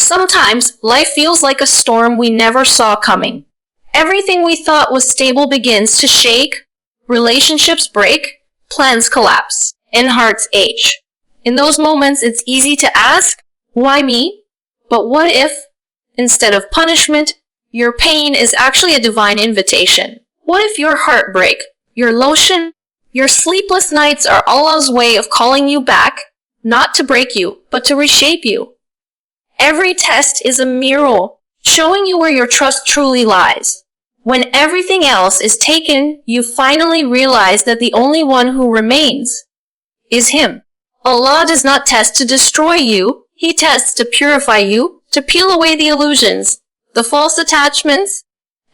Sometimes life feels like a storm we never saw coming. Everything we thought was stable begins to shake, relationships break, plans collapse, and hearts ache. In those moments, it's easy to ask, why me? But what if, instead of punishment, your pain is actually a divine invitation? What if your heartbreak, your lotion, your sleepless nights are Allah's way of calling you back, not to break you, but to reshape you? Every test is a mirror, showing you where your trust truly lies. When everything else is taken, you finally realize that the only one who remains is Him. Allah does not test to destroy you. He tests to purify you, to peel away the illusions, the false attachments,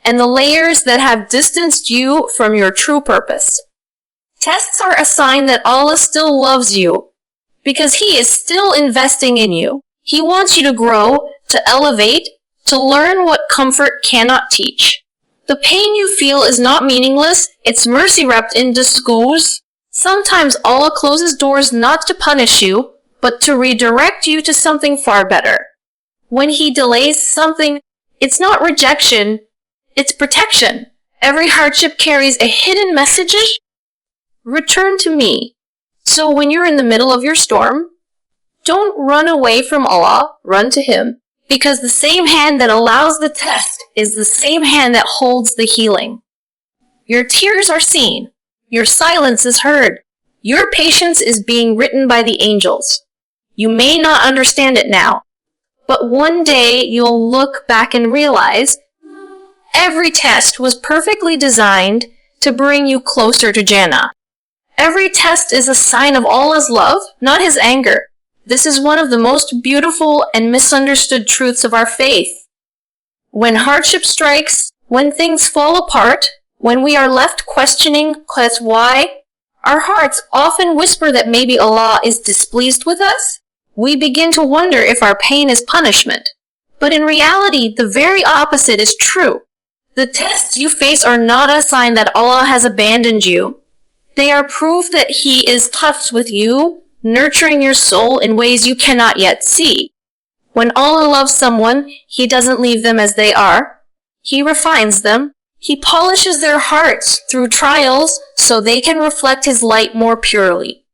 and the layers that have distanced you from your true purpose. Tests are a sign that Allah still loves you, because He is still investing in you. He wants you to grow, to elevate, to learn what comfort cannot teach. The pain you feel is not meaningless, it's mercy wrapped in disguise. Sometimes Allah closes doors not to punish you, but to redirect you to something far better. When He delays something, it's not rejection, it's protection. Every hardship carries a hidden message. Return to me. So when you're in the middle of your storm, don't run away from Allah, run to Him. Because the same hand that allows the test is the same hand that holds the healing. Your tears are seen. Your silence is heard. Your patience is being written by the angels. You may not understand it now, but one day you'll look back and realize every test was perfectly designed to bring you closer to Jannah. Every test is a sign of Allah's love, not His anger. This is one of the most beautiful and misunderstood truths of our faith. When hardship strikes, when things fall apart, when we are left questioning why, our hearts often whisper that maybe Allah is displeased with us. We begin to wonder if our pain is punishment. But in reality, the very opposite is true. The tests you face are not a sign that Allah has abandoned you. They are proof that He is touched with you, nurturing your soul in ways you cannot yet see. When Allah loves someone, He doesn't leave them as they are. He refines them. He polishes their hearts through trials so they can reflect His light more purely.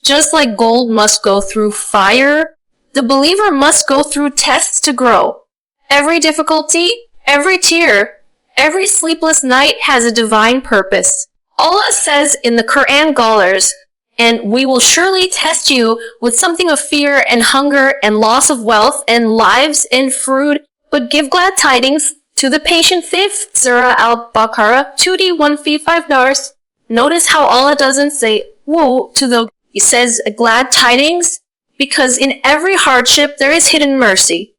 Just like gold must go through fire, the believer must go through tests to grow. Every difficulty, every tear, every sleepless night has a divine purpose. Allah says in the Quran scholars, and we will surely test you with something of fear and hunger and loss of wealth and lives and fruit, but give glad tidings to the patient faith. Surah Al-Baqarah 2D155 Notice how Allah doesn't say, woe to the, He says glad tidings, because in every hardship there is hidden mercy.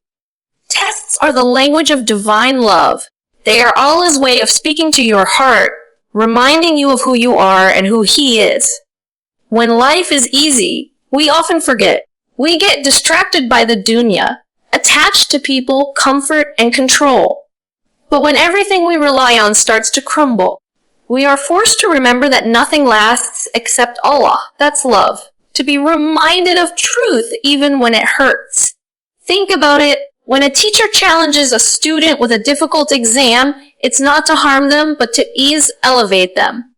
Tests are the language of divine love. They are Allah's way of speaking to your heart, reminding you of who you are and who He is. When life is easy, we often forget. We get distracted by the dunya, attached to people, comfort, and control. But when everything we rely on starts to crumble, we are forced to remember that nothing lasts except Allah. That's love. To be reminded of truth even when it hurts. Think about it. When a teacher challenges a student with a difficult exam, it's not to harm them, but to elevate them.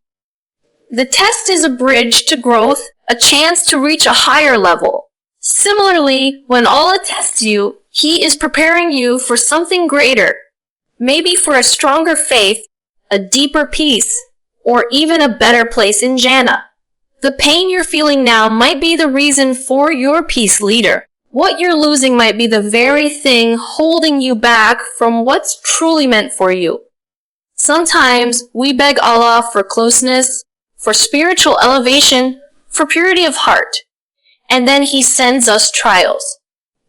The test is a bridge to growth, a chance to reach a higher level. Similarly, when Allah tests you, He is preparing you for something greater. Maybe for a stronger faith, a deeper peace, or even a better place in Jannah. The pain you're feeling now might be the reason for your peace leader. What you're losing might be the very thing holding you back from what's truly meant for you. Sometimes we beg Allah for closeness, for spiritual elevation, for purity of heart. And then He sends us trials.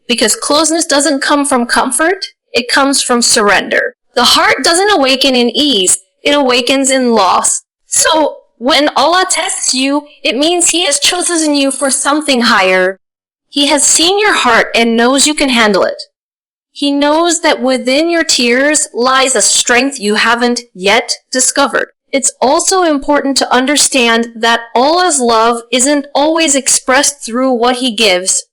Because closeness doesn't come from comfort, it comes from surrender. The heart doesn't awaken in ease, it awakens in loss. So, when Allah tests you, it means He has chosen you for something higher. He has seen your heart and knows you can handle it. He knows that within your tears lies a strength you haven't yet discovered. It's also important to understand that Allah's love isn't always expressed through what He gives.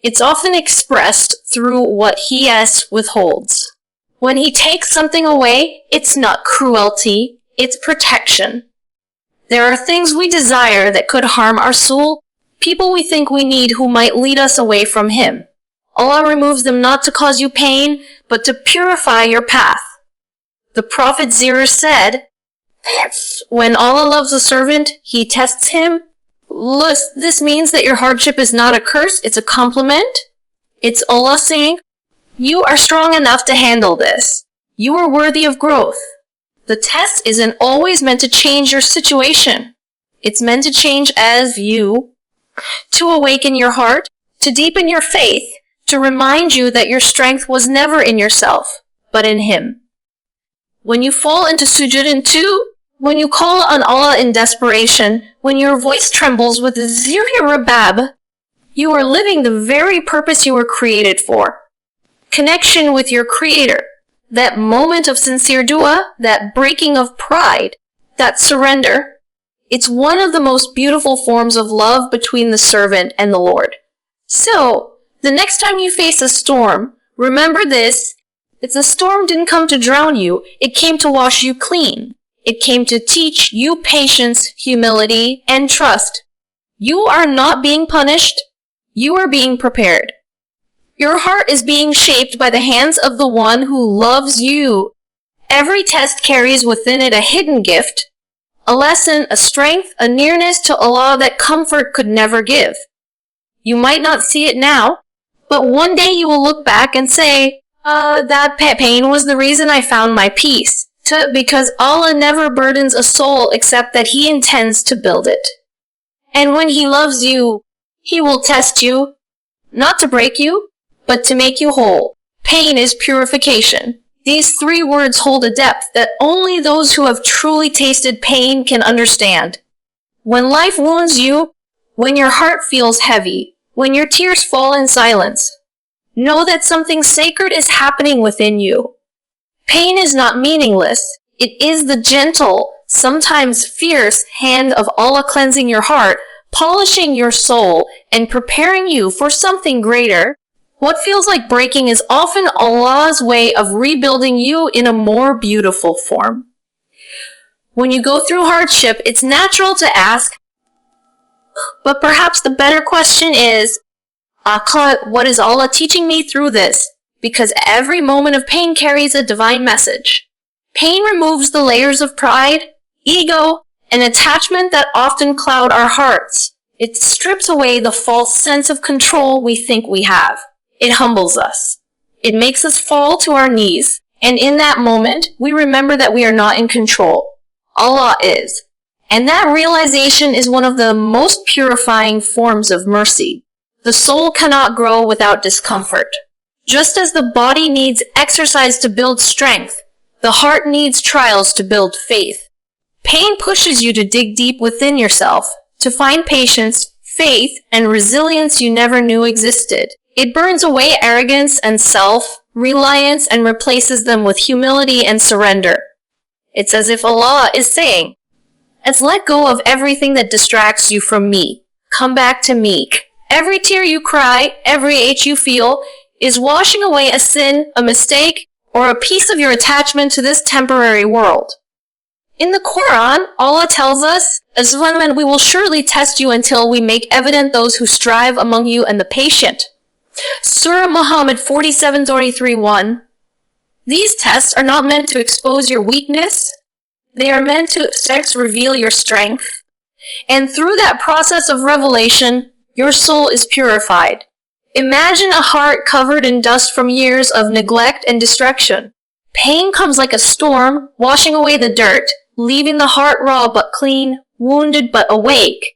It's often expressed through what He withholds. When He takes something away, it's not cruelty, it's protection. There are things we desire that could harm our soul, people we think we need who might lead us away from Him. Allah removes them not to cause you pain, but to purify your path. The Prophet Zir said, when Allah loves a servant, He tests him. This means that your hardship is not a curse, it's a compliment. It's Allah saying, you are strong enough to handle this. You are worthy of growth. The test isn't always meant to change your situation. It's meant to change as you, to awaken your heart, to deepen your faith, to remind you that your strength was never in yourself, but in Him. When you fall into sujood in 2, when you call on Allah in desperation, when your voice trembles with zir rabab, you are living the very purpose you were created for. Connection with your Creator, that moment of sincere dua, that breaking of pride, that surrender. It's one of the most beautiful forms of love between the servant and the Lord. So, the next time you face a storm, remember this. The storm didn't come to drown you, it came to wash you clean. It came to teach you patience, humility, and trust. You are not being punished, you are being prepared. Your heart is being shaped by the hands of the One who loves you. Every test carries within it a hidden gift, a lesson, a strength, a nearness to Allah that comfort could never give. You might not see it now, but one day you will look back and say, that pain was the reason I found my peace. Because Allah never burdens a soul except that He intends to build it. And when He loves you, He will test you, not to break you, but to make you whole. Pain is purification. These 3 words hold a depth that only those who have truly tasted pain can understand. When life wounds you, when your heart feels heavy, when your tears fall in silence, know that something sacred is happening within you. Pain is not meaningless. It is the gentle, sometimes fierce hand of Allah cleansing your heart, polishing your soul, and preparing you for something greater. What feels like breaking is often Allah's way of rebuilding you in a more beautiful form. When you go through hardship, it's natural to ask, but perhaps the better question is, what is Allah teaching me through this? Because every moment of pain carries a divine message. Pain removes the layers of pride, ego, and attachment that often cloud our hearts. It strips away the false sense of control we think we have. It humbles us. It makes us fall to our knees. And in that moment, we remember that we are not in control. Allah is. And that realization is one of the most purifying forms of mercy. The soul cannot grow without discomfort. Just as the body needs exercise to build strength, the heart needs trials to build faith. Pain pushes you to dig deep within yourself, to find patience, faith, and resilience you never knew existed. It burns away arrogance and self-reliance and replaces them with humility and surrender. It's as if Allah is saying, let's let go of everything that distracts you from me. Come back to me. Every tear you cry, every ache you feel, is washing away a sin, a mistake, or a piece of your attachment to this temporary world. In the Quran, Allah tells us, as when we will surely test you until we make evident those who strive among you and the patient. Surah Muhammad 47:33-1. These tests are not meant to expose your weakness. They are meant to reveal your strength. And through that process of revelation, your soul is purified. Imagine a heart covered in dust from years of neglect and destruction. Pain comes like a storm, washing away the dirt, leaving the heart raw but clean, wounded but awake.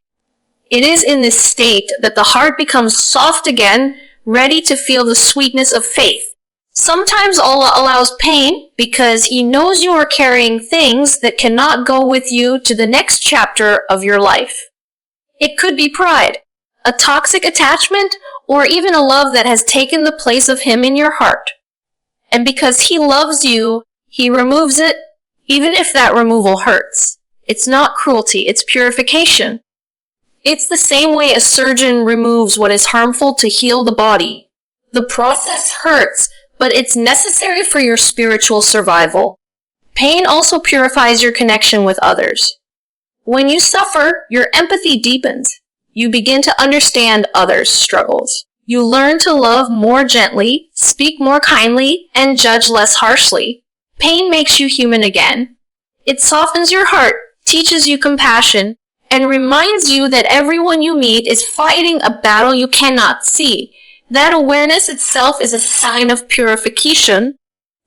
It is in this state that the heart becomes soft again, ready to feel the sweetness of faith. Sometimes Allah allows pain because He knows you are carrying things that cannot go with you to the next chapter of your life. It could be pride, a toxic attachment, or even a love that has taken the place of Him in your heart. And because He loves you, He removes it, even if that removal hurts. It's not cruelty, it's purification. It's the same way a surgeon removes what is harmful to heal the body. The process hurts, but it's necessary for your spiritual survival. Pain also purifies your connection with others. When you suffer, your empathy deepens. You begin to understand others' struggles. You learn to love more gently, speak more kindly, and judge less harshly. Pain makes you human again. It softens your heart, teaches you compassion, and reminds you that everyone you meet is fighting a battle you cannot see. That awareness itself is a sign of purification,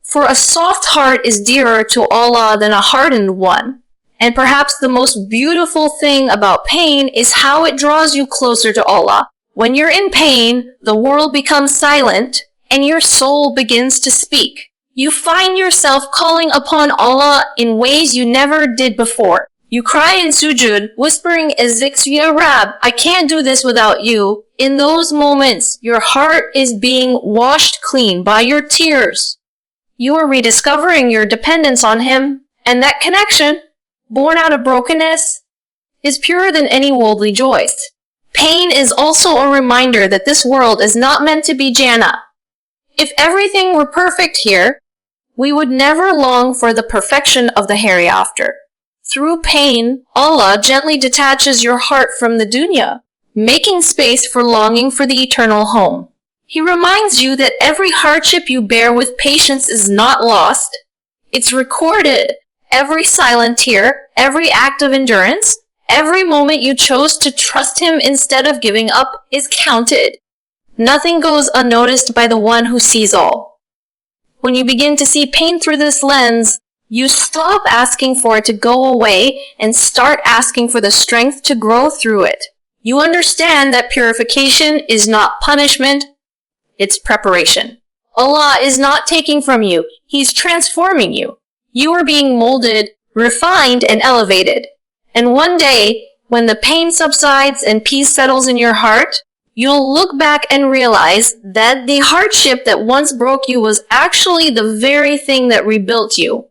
for a soft heart is dearer to Allah than a hardened one. And perhaps the most beautiful thing about pain is how it draws you closer to Allah. When you're in pain, the world becomes silent, and your soul begins to speak. You find yourself calling upon Allah in ways you never did before. You cry in sujud, whispering, Ya Rab, I can't do this without you. In those moments, your heart is being washed clean by your tears. You are rediscovering your dependence on Him, and that connection, born out of brokenness, is purer than any worldly joys. Pain is also a reminder that this world is not meant to be Jannah. If everything were perfect here, we would never long for the perfection of the hereafter. Through pain, Allah gently detaches your heart from the dunya, making space for longing for the eternal home. He reminds you that every hardship you bear with patience is not lost. It's recorded. Every silent tear, every act of endurance, every moment you chose to trust Him instead of giving up is counted. Nothing goes unnoticed by the one who sees all. When you begin to see pain through this lens, you stop asking for it to go away and start asking for the strength to grow through it. You understand that purification is not punishment, it's preparation. Allah is not taking from you, He's transforming you. You are being molded, refined, and elevated. And one day, when the pain subsides and peace settles in your heart, you'll look back and realize that the hardship that once broke you was actually the very thing that rebuilt you.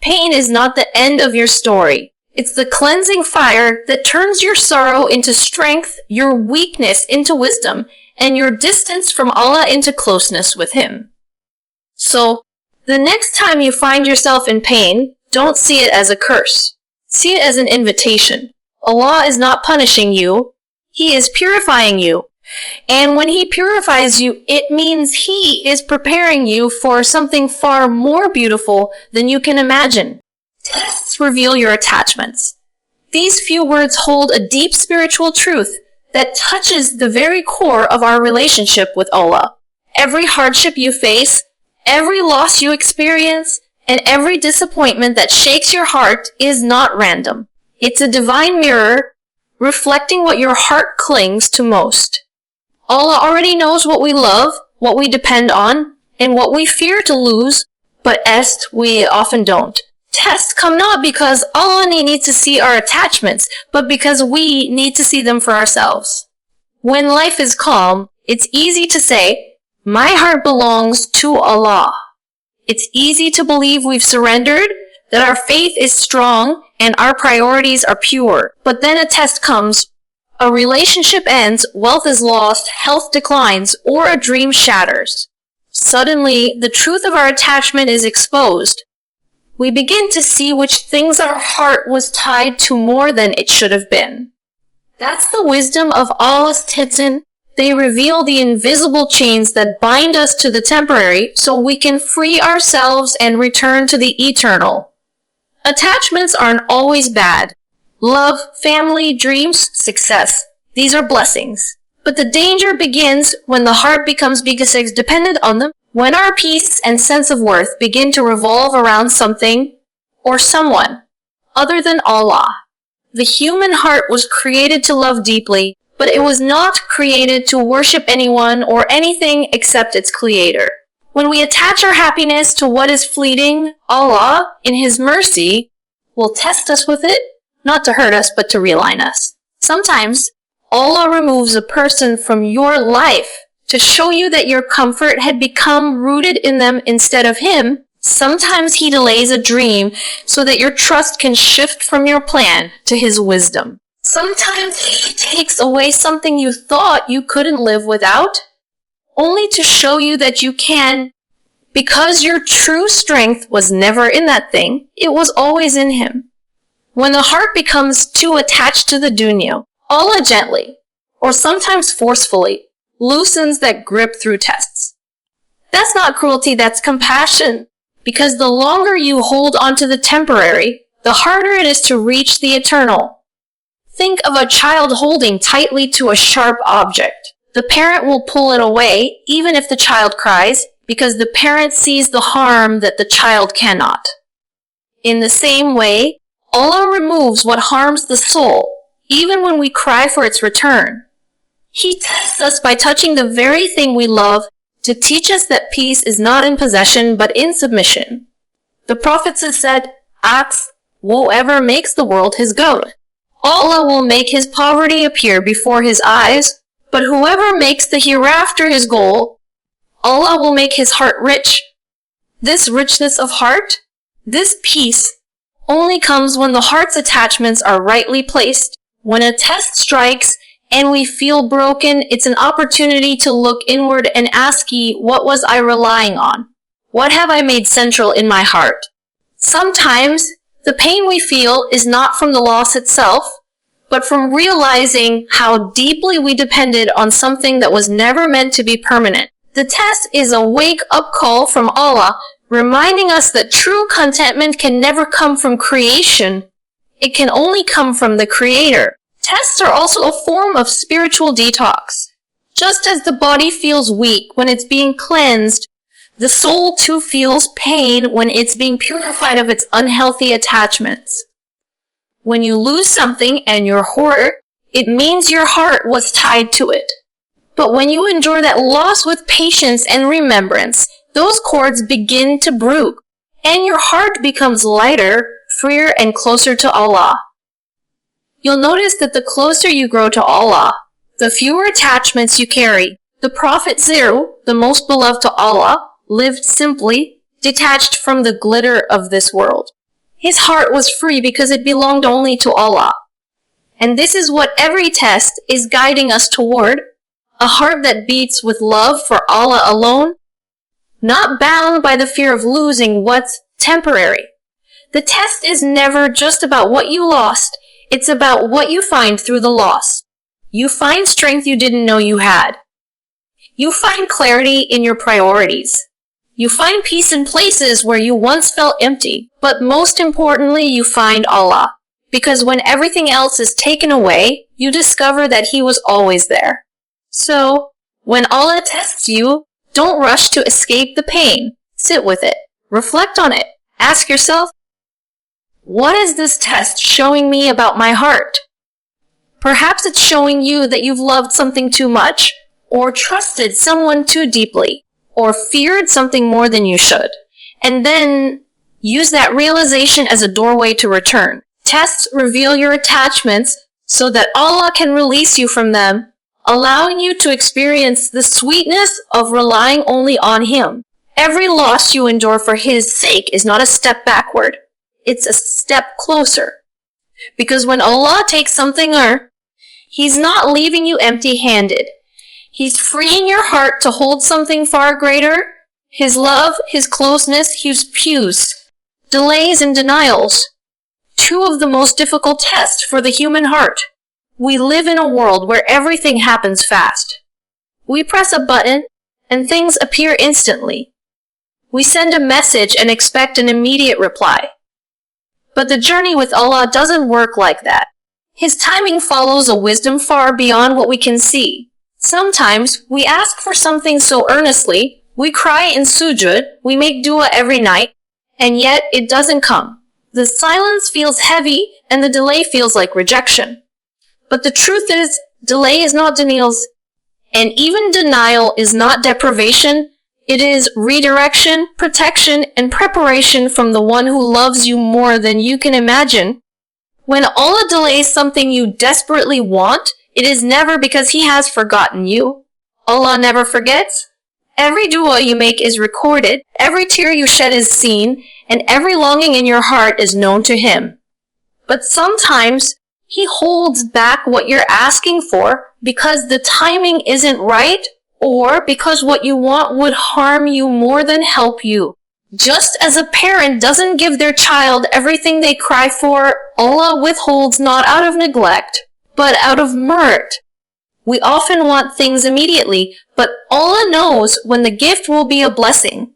Pain is not the end of your story. It's the cleansing fire that turns your sorrow into strength, your weakness into wisdom, and your distance from Allah into closeness with Him. So, the next time you find yourself in pain, don't see it as a curse. See it as an invitation. Allah is not punishing you. He is purifying you. And when He purifies you, it means He is preparing you for something far more beautiful than you can imagine. Tests reveal your attachments. These few words hold a deep spiritual truth that touches the very core of our relationship with Allah. Every hardship you face, every loss you experience, and every disappointment that shakes your heart is not random. It's a divine mirror reflecting what your heart clings to most. Allah already knows what we love, what we depend on, and what we fear to lose, but we often don't. Tests come not because Allah needs to see our attachments, but because we need to see them for ourselves. When life is calm, it's easy to say, my heart belongs to Allah. It's easy to believe we've surrendered, that our faith is strong, and our priorities are pure. But then a test comes. A relationship ends, wealth is lost, health declines, or a dream shatters. Suddenly, the truth of our attachment is exposed. We begin to see which things our heart was tied to more than it should have been. That's the wisdom of Allah's Titan. They reveal the invisible chains that bind us to the temporary so we can free ourselves and return to the eternal. Attachments aren't always bad. Love, family, dreams, success. These are blessings. But the danger begins when the heart becomes dependent on them, when our peace and sense of worth begin to revolve around something or someone other than Allah. The human heart was created to love deeply, but it was not created to worship anyone or anything except its Creator. When we attach our happiness to what is fleeting, Allah, in His mercy, will test us with it, not to hurt us, but to realign us. Sometimes, Allah removes a person from your life to show you that your comfort had become rooted in them instead of Him. Sometimes He delays a dream so that your trust can shift from your plan to His wisdom. Sometimes He takes away something you thought you couldn't live without, only to show you that you can, because your true strength was never in that thing, it was always in Him. When the heart becomes too attached to the dunya, Allah gently, or sometimes forcefully, loosens that grip through tests. That's not cruelty, that's compassion. Because the longer you hold on to the temporary, the harder it is to reach the eternal. Think of a child holding tightly to a sharp object. The parent will pull it away, even if the child cries, because the parent sees the harm that the child cannot. In the same way, Allah removes what harms the soul, even when we cry for its return. He tests us by touching the very thing we love to teach us that peace is not in possession but in submission. The prophets have said, "Ask whoever makes the world his goat. Allah will make his poverty appear before his eyes, but whoever makes the hereafter his goal, Allah will make his heart rich." This richness of heart, this peace, only comes when the heart's attachments are rightly placed. When a test strikes and we feel broken, it's an opportunity to look inward and ask Ye, what was I relying on? What have I made central in my heart? Sometimes, the pain we feel is not from the loss itself, but from realizing how deeply we depended on something that was never meant to be permanent. The test is a wake-up call from Allah, reminding us that true contentment can never come from creation. It can only come from the Creator. Tests are also a form of spiritual detox. Just as the body feels weak when it's being cleansed, the soul too feels pain when it's being purified of its unhealthy attachments. When you lose something and you're hurt, it means your heart was tied to it. But when you endure that loss with patience and remembrance, those cords begin to break, and your heart becomes lighter, freer, and closer to Allah. You'll notice that the closer you grow to Allah, the fewer attachments you carry. The Prophet Zero, the most beloved to Allah, lived simply, detached from the glitter of this world. His heart was free because it belonged only to Allah. And this is what every test is guiding us toward, a heart that beats with love for Allah alone, not bound by the fear of losing what's temporary. The test is never just about what you lost, it's about what you find through the loss. You find strength you didn't know you had. You find clarity in your priorities. You find peace in places where you once felt empty. But most importantly, you find Allah. Because when everything else is taken away, you discover that He was always there. So, when Allah tests you, don't rush to escape the pain. Sit with it. Reflect on it. Ask yourself, what is this test showing me about my heart? Perhaps it's showing you that you've loved something too much, or trusted someone too deeply, or feared something more than you should. And then use that realization as a doorway to return. Tests reveal your attachments so that Allah can release you from them, allowing you to experience the sweetness of relying only on Him. Every loss you endure for His sake is not a step backward. It's a step closer. Because when Allah takes something, He's not leaving you empty-handed. He's freeing your heart to hold something far greater. His love, His closeness, His peace. Delays and denials. Two of the most difficult tests for the human heart. We live in a world where everything happens fast. We press a button, and things appear instantly. We send a message and expect an immediate reply. But the journey with Allah doesn't work like that. His timing follows a wisdom far beyond what we can see. Sometimes we ask for something so earnestly, we cry in sujud, we make dua every night, and yet it doesn't come. The silence feels heavy, and the delay feels like rejection. But the truth is, delay is not denials, and even denial is not deprivation. It is redirection, protection, and preparation from the one who loves you more than you can imagine. When Allah delays something you desperately want, it is never because He has forgotten you. Allah never forgets. Every dua you make is recorded, every tear you shed is seen, and every longing in your heart is known to Him. But sometimes, He holds back what you're asking for because the timing isn't right or because what you want would harm you more than help you. Just as a parent doesn't give their child everything they cry for, Allah withholds not out of neglect, but out of merit. We often want things immediately, but Allah knows when the gift will be a blessing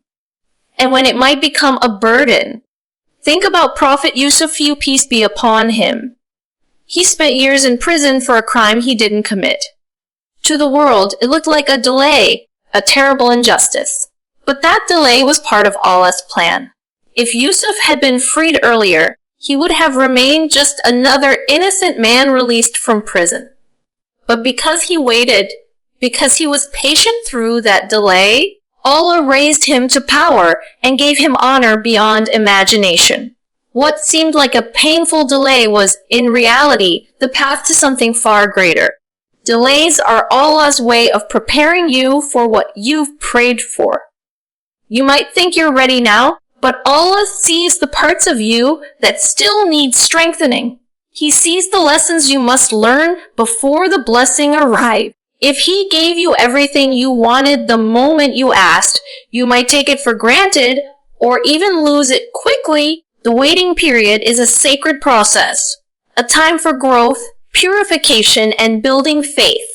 and when it might become a burden. Think about Prophet Yusuf, peace be upon him. He spent years in prison for a crime he didn't commit. To the world, it looked like a delay, a terrible injustice. But that delay was part of Allah's plan. If Yusuf had been freed earlier, he would have remained just another innocent man released from prison. But because he waited, because he was patient through that delay, Allah raised him to power and gave him honor beyond imagination. What seemed like a painful delay was, in reality, the path to something far greater. Delays are Allah's way of preparing you for what you've prayed for. You might think you're ready now, but Allah sees the parts of you that still need strengthening. He sees the lessons you must learn before the blessing arrives. If He gave you everything you wanted the moment you asked, you might take it for granted or even lose it quickly. The waiting period is a sacred process, a time for growth, purification, and building faith.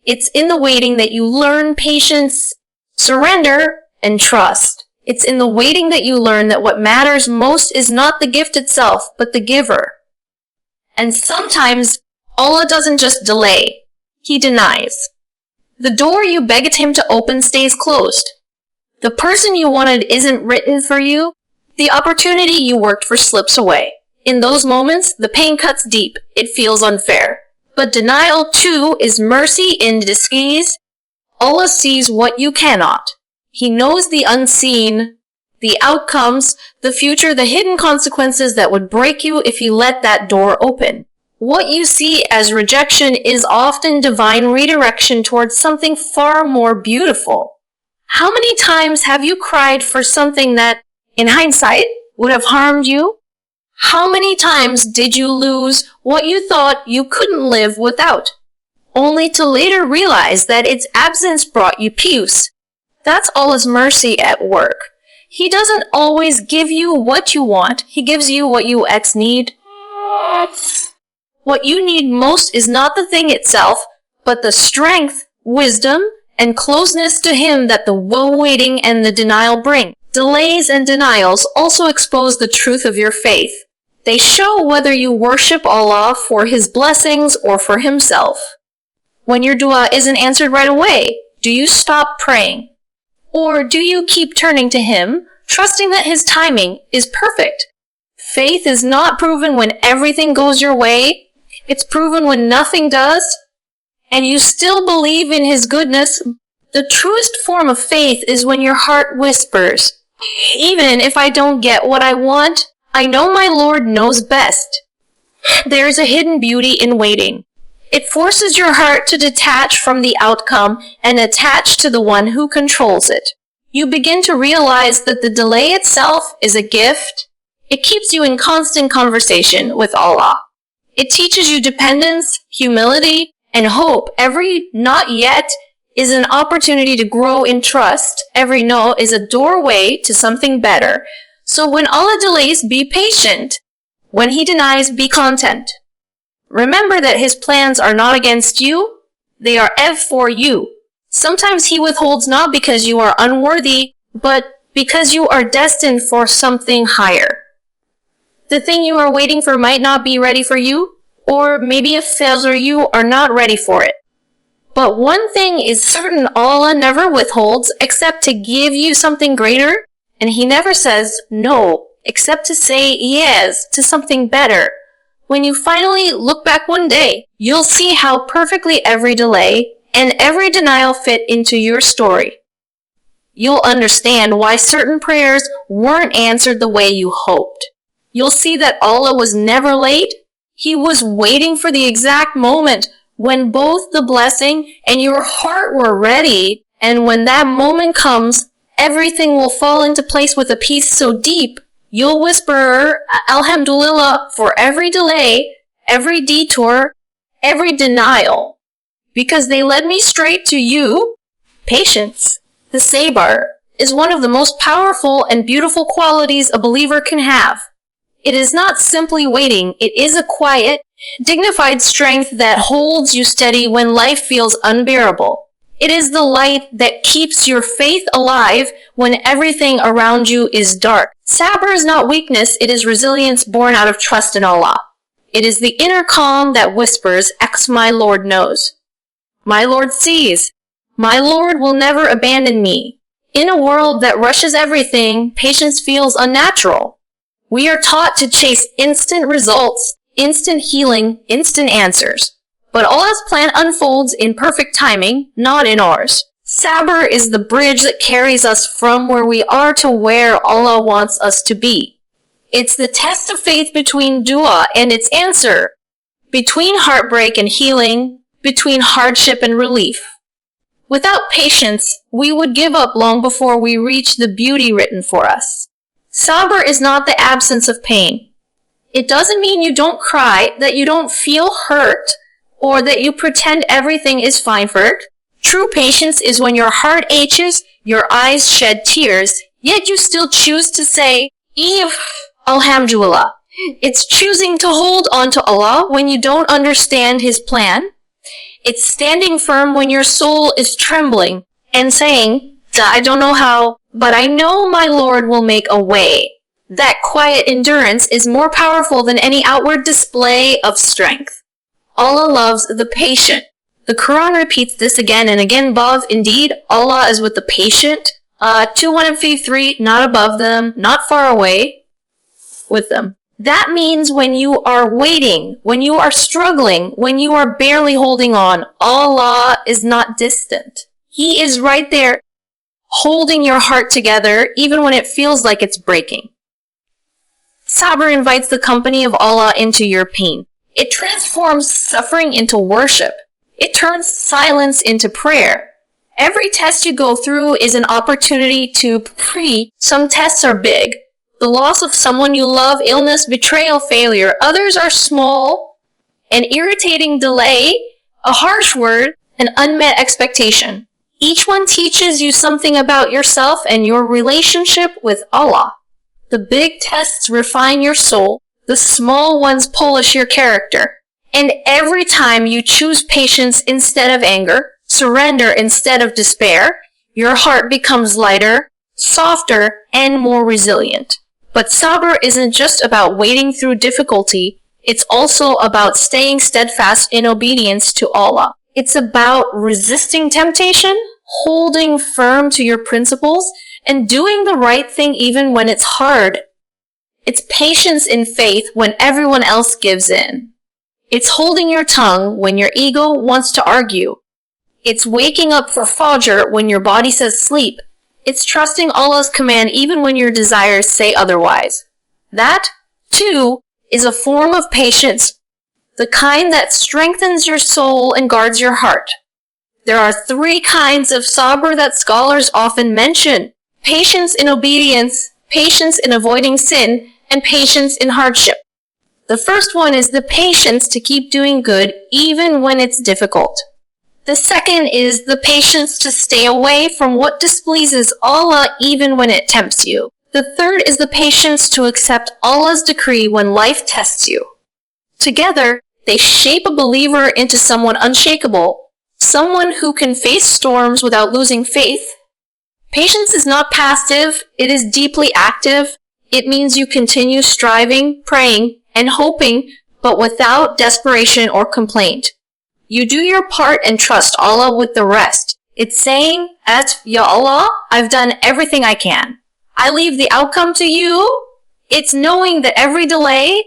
It's in the waiting that you learn patience, surrender, and trust. It's in the waiting that you learn that what matters most is not the gift itself, but the giver. And sometimes, Allah doesn't just delay, He denies. The door you begged Him to open stays closed. The person you wanted isn't written for you. The opportunity you worked for slips away. In those moments, the pain cuts deep. It feels unfair. But denial, too, is mercy in disguise. Allah sees what you cannot. He knows the unseen, the outcomes, the future, the hidden consequences that would break you if you let that door open. What you see as rejection is often divine redirection towards something far more beautiful. How many times have you cried for something that, in hindsight, would have harmed you? How many times did you lose what you thought you couldn't live without, only to later realize that its absence brought you peace? That's Allah's mercy at work. He doesn't always give you what you want. He gives you what you need. What you need most is not the thing itself, but the strength, wisdom, and closeness to Him that the waiting and the denial bring. Delays and denials also expose the truth of your faith. They show whether you worship Allah for His blessings or for Himself. When your dua isn't answered right away, do you stop praying? Or do you keep turning to Him, trusting that His timing is perfect? Faith is not proven when everything goes your way. It's proven when nothing does, and you still believe in His goodness. The truest form of faith is when your heart whispers, "Even if I don't get what I want, I know my Lord knows best." There is a hidden beauty in waiting. It forces your heart to detach from the outcome and attach to the one who controls it. You begin to realize that the delay itself is a gift. It keeps you in constant conversation with Allah. It teaches you dependence, humility, and hope. Every not yet is an opportunity to grow in trust. Every no is a doorway to something better. So when Allah delays, be patient. When He denies, be content. Remember that His plans are not against you. They are for you. Sometimes He withholds not because you are unworthy, but because you are destined for something higher. The thing you are waiting for might not be ready for you, or maybe it fails or you are not ready for it. But one thing is certain, Allah never withholds except to give you something greater, and He never says no except to say yes to something better. When you finally look back one day, you'll see how perfectly every delay and every denial fit into your story. You'll understand why certain prayers weren't answered the way you hoped. You'll see that Allah was never late. He was waiting for the exact moment when both the blessing and your heart were ready. And when that moment comes, everything will fall into place with a peace so deep, you'll whisper, Alhamdulillah, for every delay, every detour, every denial, because they led me straight to you. Patience, the Sabr, is one of the most powerful and beautiful qualities a believer can have. It is not simply waiting, it is a quiet, dignified strength that holds you steady when life feels unbearable. It is the light that keeps your faith alive when everything around you is dark. Sabr is not weakness, it is resilience born out of trust in Allah. It is the inner calm that whispers, X my Lord knows. My Lord sees. My Lord will never abandon me. In a world that rushes everything, patience feels unnatural. We are taught to chase instant results, instant healing, instant answers. But Allah's plan unfolds in perfect timing, not in ours. Sabr is the bridge that carries us from where we are to where Allah wants us to be. It's the test of faith between dua and its answer, between heartbreak and healing, between hardship and relief. Without patience, we would give up long before we reach the beauty written for us. Sabr is not the absence of pain. It doesn't mean you don't cry, that you don't feel hurt, or that you pretend everything is fine for it. True patience is when your heart aches, your eyes shed tears, yet you still choose to say, Alhamdulillah. It's choosing to hold on to Allah when you don't understand His plan. It's standing firm when your soul is trembling and saying, I don't know how, but I know my Lord will make a way. That quiet endurance is more powerful than any outward display of strength. Allah loves the patient. The Quran repeats this again and again above. Indeed, Allah is with the patient. 2:153, not above them, not far away, with them. That means when you are waiting, when you are struggling, when you are barely holding on, Allah is not distant. He is right there, holding your heart together, even when it feels like it's breaking. Sabr invites the company of Allah into your pain. It transforms suffering into worship. It turns silence into prayer. Every test you go through is an opportunity to pray. Some tests are big. The loss of someone you love, illness, betrayal, failure. Others are small, an irritating delay, a harsh word, an unmet expectation. Each one teaches you something about yourself and your relationship with Allah. The big tests refine your soul. The small ones polish your character. And every time you choose patience instead of anger, surrender instead of despair, your heart becomes lighter, softer, and more resilient. But Sabr isn't just about waiting through difficulty, it's also about staying steadfast in obedience to Allah. It's about resisting temptation, holding firm to your principles, and doing the right thing even when it's hard. It's patience in faith when everyone else gives in. It's holding your tongue when your ego wants to argue. It's waking up for Fajr when your body says sleep. It's trusting Allah's command even when your desires say otherwise. That, too, is a form of patience, the kind that strengthens your soul and guards your heart. There are 3 kinds of sabr that scholars often mention: patience in obedience, patience in avoiding sin, and patience in hardship. The first one is the patience to keep doing good even when it's difficult. The second is the patience to stay away from what displeases Allah even when it tempts you. The third is the patience to accept Allah's decree when life tests you. Together, they shape a believer into someone unshakable, someone who can face storms without losing faith. Patience is not passive, it is deeply active. It means you continue striving, praying, and hoping, but without desperation or complaint. You do your part and trust Allah with the rest. It's saying, Ya Allah, I've done everything I can. I leave the outcome to you. It's knowing that every delay,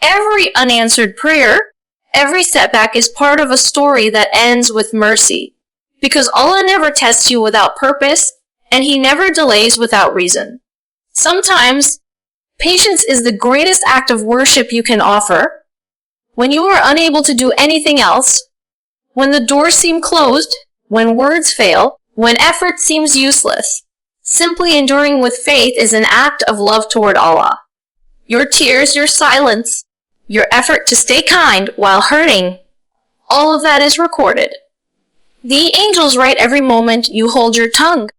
every unanswered prayer, every setback is part of a story that ends with mercy. Because Allah never tests you without purpose, and He never delays without reason. Sometimes, patience is the greatest act of worship you can offer. When you are unable to do anything else, when the doors seem closed, when words fail, when effort seems useless, simply enduring with faith is an act of love toward Allah. Your tears, your silence, your effort to stay kind while hurting, all of that is recorded. The angels write every moment you hold your tongue,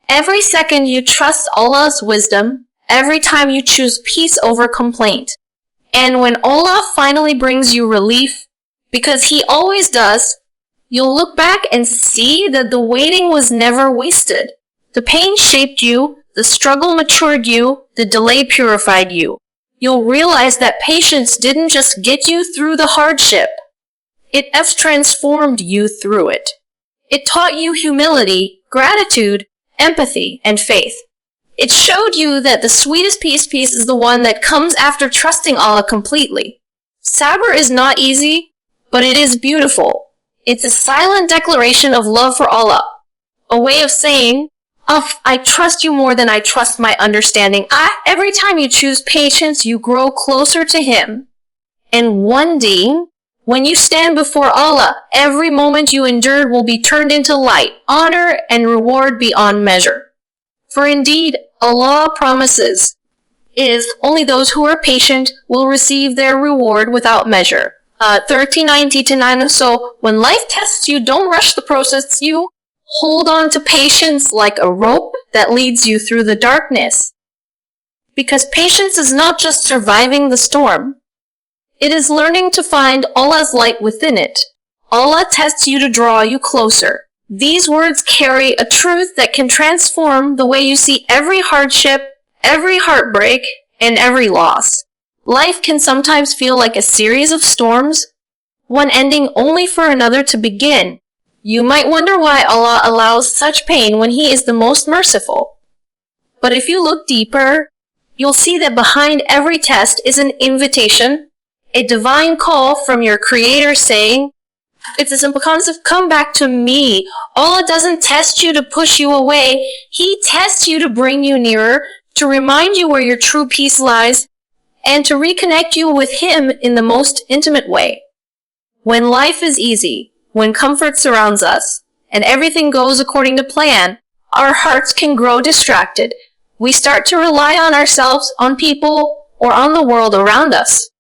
every second you trust Allah's wisdom, every time you choose peace over complaint. And when Allah finally brings you relief, because He always does, you'll look back and see that the waiting was never wasted. The pain shaped you, the struggle matured you, the delay purified you. You'll realize that patience didn't just get you through the hardship. It transformed you through it. It taught you humility, gratitude, empathy, and faith. It showed you that the sweetest peace is the one that comes after trusting Allah completely. Sabr is not easy, but it is beautiful. It's a silent declaration of love for Allah. A way of saying, I trust you more than I trust my understanding. Every time you choose patience, you grow closer to Him. And one day, when you stand before Allah, every moment you endured will be turned into light, honor, and reward beyond measure. For indeed, Allah promises, only those who are patient will receive their reward without measure. 1390-9. So, when life tests you, don't rush the process. You hold on to patience like a rope that leads you through the darkness. Because patience is not just surviving the storm. It is learning to find Allah's light within it. Allah tests you to draw you closer. These words carry a truth that can transform the way you see every hardship, every heartbreak, and every loss. Life can sometimes feel like a series of storms, one ending only for another to begin. You might wonder why Allah allows such pain when He is the most merciful. But if you look deeper, you'll see that behind every test is an invitation, a divine call from your Creator saying, it's a simple concept, come back to me. Allah doesn't test you to push you away. He tests you to bring you nearer, to remind you where your true peace lies, and to reconnect you with Him in the most intimate way. When life is easy, when comfort surrounds us, and everything goes according to plan, our hearts can grow distracted. We start to rely on ourselves, on people, or on the world around us.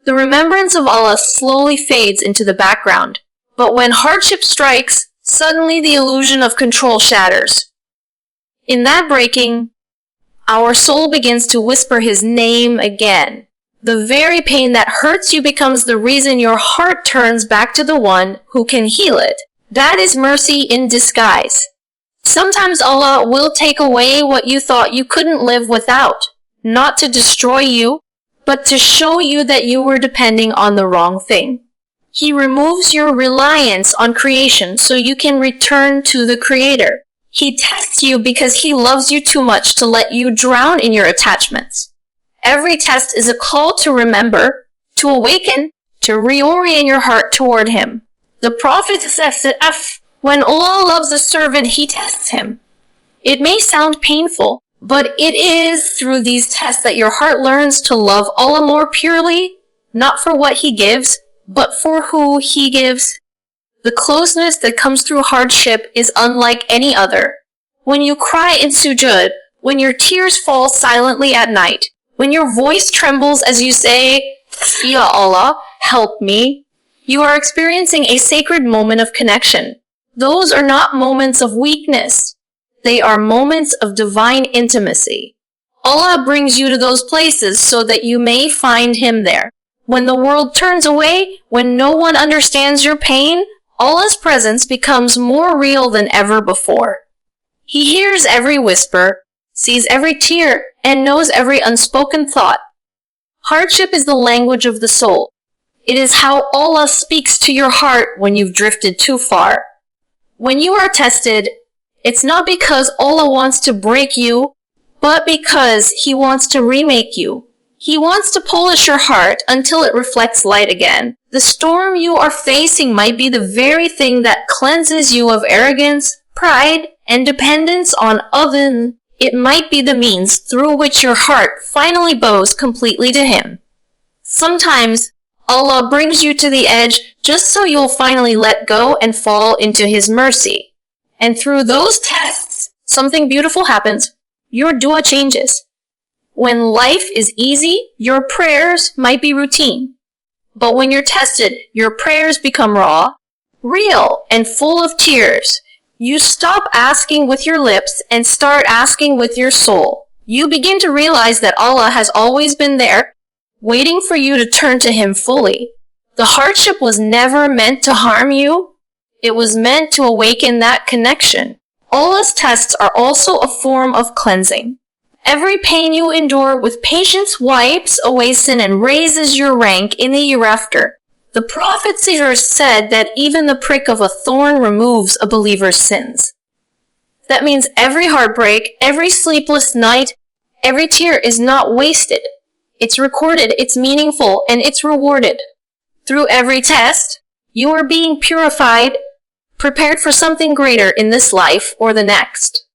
The remembrance of Allah slowly fades into the background. But when hardship strikes, suddenly the illusion of control shatters. In that breaking, our soul begins to whisper His name again. The very pain that hurts you becomes the reason your heart turns back to the one who can heal it. That is mercy in disguise. Sometimes Allah will take away what you thought you couldn't live without, not to destroy you, but to show you that you were depending on the wrong thing. He removes your reliance on creation so you can return to the Creator. He tests you because He loves you too much to let you drown in your attachments. Every test is a call to remember, to awaken, to reorient your heart toward Him. The Prophet says that when Allah loves a servant, He tests him. It may sound painful, but it is through these tests that your heart learns to love Allah more purely, not for what He gives, but for who He gives. The closeness that comes through hardship is unlike any other. When you cry in sujood, when your tears fall silently at night, when your voice trembles as you say, Ya Allah, help me, you are experiencing a sacred moment of connection. Those are not moments of weakness. They are moments of divine intimacy. Allah brings you to those places so that you may find Him there. When the world turns away, when no one understands your pain, Allah's presence becomes more real than ever before. He hears every whisper, sees every tear, and knows every unspoken thought. Hardship is the language of the soul. It is how Allah speaks to your heart when you've drifted too far. When you are tested, it's not because Allah wants to break you, but because He wants to remake you. He wants to polish your heart until it reflects light again. The storm you are facing might be the very thing that cleanses you of arrogance, pride, and dependence on others. It might be the means through which your heart finally bows completely to Him. Sometimes, Allah brings you to the edge just so you'll finally let go and fall into His mercy. And through those tests, something beautiful happens. Your dua changes. When life is easy, your prayers might be routine. But when you're tested, your prayers become raw, real, and full of tears. You stop asking with your lips and start asking with your soul. You begin to realize that Allah has always been there, waiting for you to turn to Him fully. The hardship was never meant to harm you. It was meant to awaken that connection. Allah's tests are also a form of cleansing. Every pain you endure with patience wipes away sin and raises your rank in the hereafter. The Prophet said that even the prick of a thorn removes a believer's sins. That means every heartbreak, every sleepless night, every tear is not wasted. It's recorded, it's meaningful, and it's rewarded. Through every test, you are being purified, prepared for something greater in this life or the next.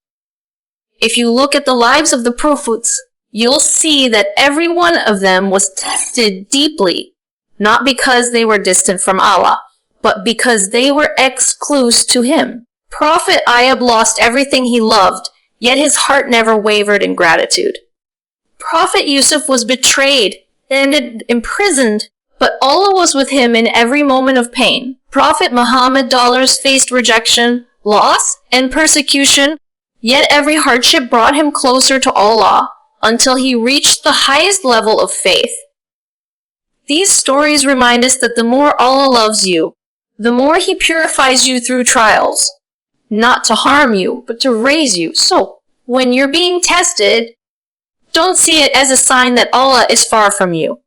If you look at the lives of the prophets, you'll see that every one of them was tested deeply, not because they were distant from Allah, but because they were exclusive to Him. Prophet Ayub lost everything he loved, yet his heart never wavered in gratitude. Prophet Yusuf was betrayed and imprisoned, but Allah was with him in every moment of pain. Prophet Muhammad faced rejection, loss, and persecution, yet every hardship brought him closer to Allah until he reached the highest level of faith. These stories remind us that the more Allah loves you, the more He purifies you through trials, not to harm you, but to raise you. So, when you're being tested, don't see it as a sign that Allah is far from you.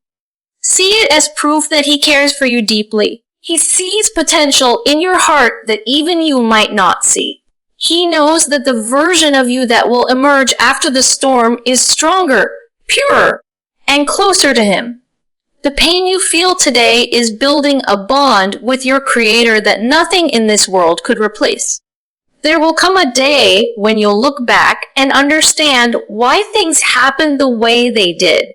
See it as proof that He cares for you deeply. He sees potential in your heart that even you might not see. He knows that the version of you that will emerge after the storm is stronger, purer, and closer to Him. The pain you feel today is building a bond with your Creator that nothing in this world could replace. There will come a day when you'll look back and understand why things happened the way they did.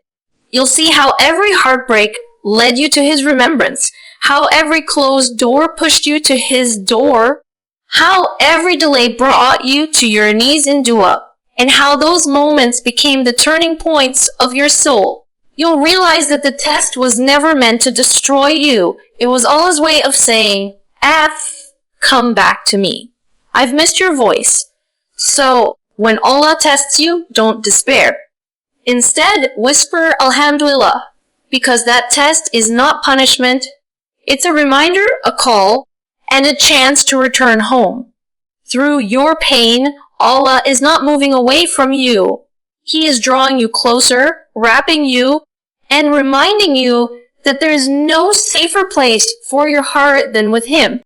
You'll see how every heartbreak led you to His remembrance, how every closed door pushed you to His door, how every delay brought you to your knees in dua, and how those moments became the turning points of your soul. You'll realize that the test was never meant to destroy you. It was Allah's way of saying, come back to me. I've missed your voice. So, when Allah tests you, don't despair. Instead, whisper Alhamdulillah, because that test is not punishment. It's a reminder, a call, and a chance to return home. Through your pain, Allah is not moving away from you. He is drawing you closer, wrapping you, and reminding you that there is no safer place for your heart than with Him.